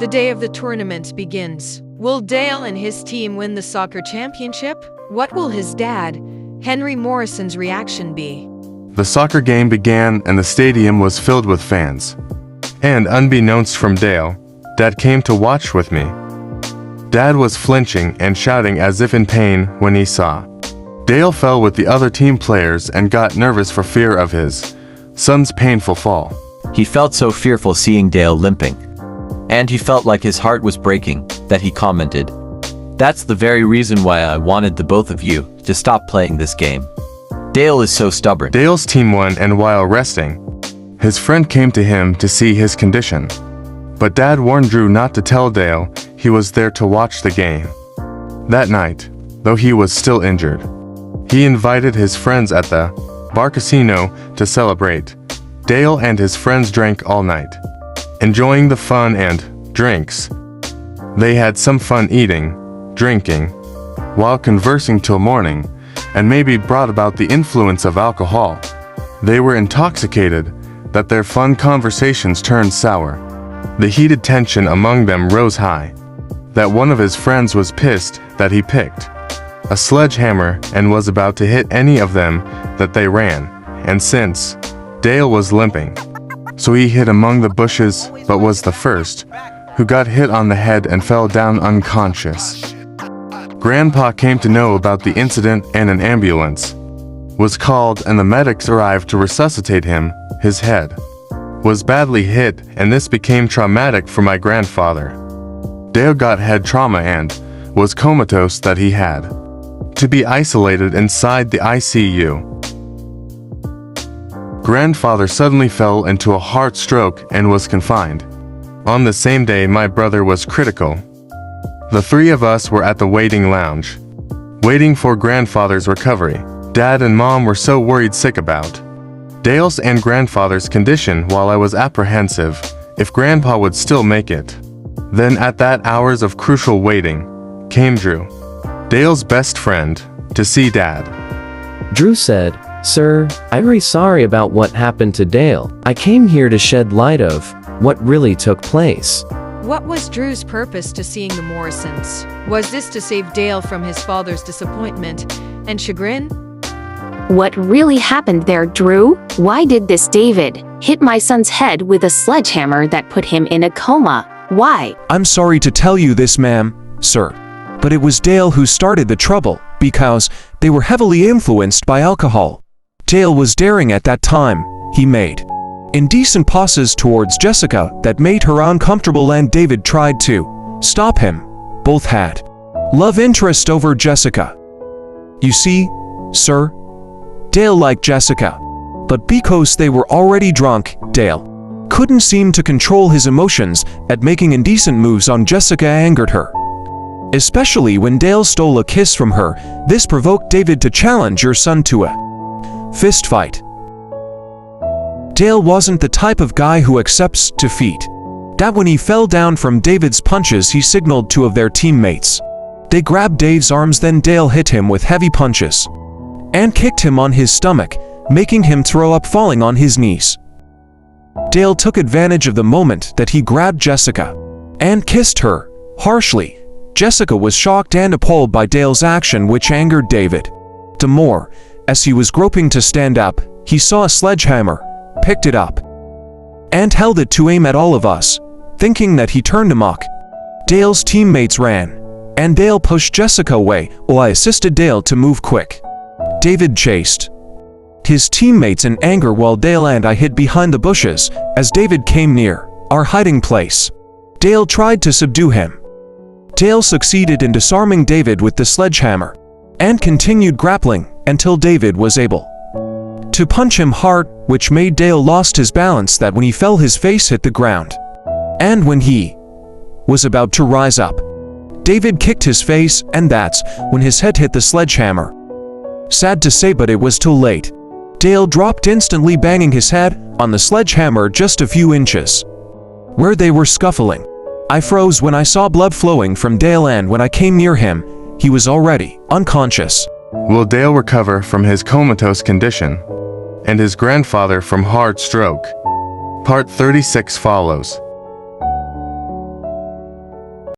The day of the tournament begins. Will Dale and his team win the soccer championship? What will his dad, Henry Morrison's reaction be? The soccer game began and the stadium was filled with fans. And unbeknownst from Dale, Dad came to watch with me. Dad was flinching and shouting as if in pain when he saw. Dale fell with the other team players and got nervous for fear of his son's painful fall. He felt so fearful seeing Dale limping. And he felt like his heart was breaking, that he commented, "That's the very reason why I wanted the both of you to stop playing this game. Dale is so stubborn." Dale's team won, and while resting, his friend came to him to see his condition. But Dad warned Drew not to tell Dale he was there to watch the game. That night, though he was still injured, he invited his friends at the bar casino to celebrate. Dale and his friends drank all night, enjoying the fun and drinks. They had some fun eating, drinking, while conversing till morning, and maybe brought about the influence of alcohol. They were intoxicated, that their fun conversations turned sour. The heated tension among them rose high, that one of his friends was pissed that he picked a sledgehammer and was about to hit any of them that they ran, and since Dale was limping, so he hid among the bushes, but was the first who got hit on the head and fell down unconscious. Grandpa came to know about the incident and an ambulance was called and the medics arrived to resuscitate him. His head was badly hit and this became traumatic for my grandfather. Dale got head trauma and was comatose that he had to be isolated inside the ICU. Grandfather suddenly fell into a heart stroke and was confined. On the same day my brother was critical. The three of us were at the waiting lounge, waiting for grandfather's recovery. Dad and Mom were so worried sick about Dale's and grandfather's condition while I was apprehensive if Grandpa would still make it. Then at that hours of crucial waiting, came Drew, Dale's best friend, to see Dad. Drew said, "Sir, I'm very sorry about what happened to Dale. I came here to shed light of what really took place." What was Drew's purpose to seeing the Morrisons? Was this to save Dale from his father's disappointment and chagrin? What really happened there, Drew? Why did this David hit my son's head with a sledgehammer that put him in a coma? Why? I'm sorry to tell you this, ma'am, sir, but it was Dale who started the trouble, because they were heavily influenced by alcohol. Dale was daring at that time. He made indecent passes towards Jessica that made her uncomfortable and David tried to stop him. Both had love interest over Jessica. You see, sir, Dale liked Jessica, but because they were already drunk, Dale couldn't seem to control his emotions at making indecent moves on Jessica angered her. Especially when Dale stole a kiss from her, this provoked David to challenge your son to a fist fight. Dale wasn't the type of guy who accepts defeat. That when he fell down from David's punches he signaled two of their teammates. They grabbed Dave's arms, then Dale hit him with heavy punches and kicked him on his stomach, making him throw up, falling on his knees. Dale took advantage of the moment that he grabbed Jessica and kissed her harshly. Jessica was shocked and appalled by Dale's action, which angered David. The more, as he was groping to stand up, he saw a sledgehammer, picked it up, and held it to aim at all of us, thinking that he turned amok. Dale's teammates ran, and Dale pushed Jessica away while I assisted Dale to move quick. David chased his teammates in anger while Dale and I hid behind the bushes as David came near our hiding place. Dale tried to subdue him. Dale succeeded in disarming David with the sledgehammer and continued grappling until David was able to punch him hard, which made Dale lost his balance that when he fell his face hit the ground. And when he was about to rise up, David kicked his face, and that's when his head hit the sledgehammer. Sad to say, but it was too late. Dale dropped instantly, banging his head on the sledgehammer just a few inches where they were scuffling. I froze when I saw blood flowing from Dale, and when I came near him, he was already unconscious. Will Dale recover from his comatose condition and his grandfather from heart stroke? Part 36 follows.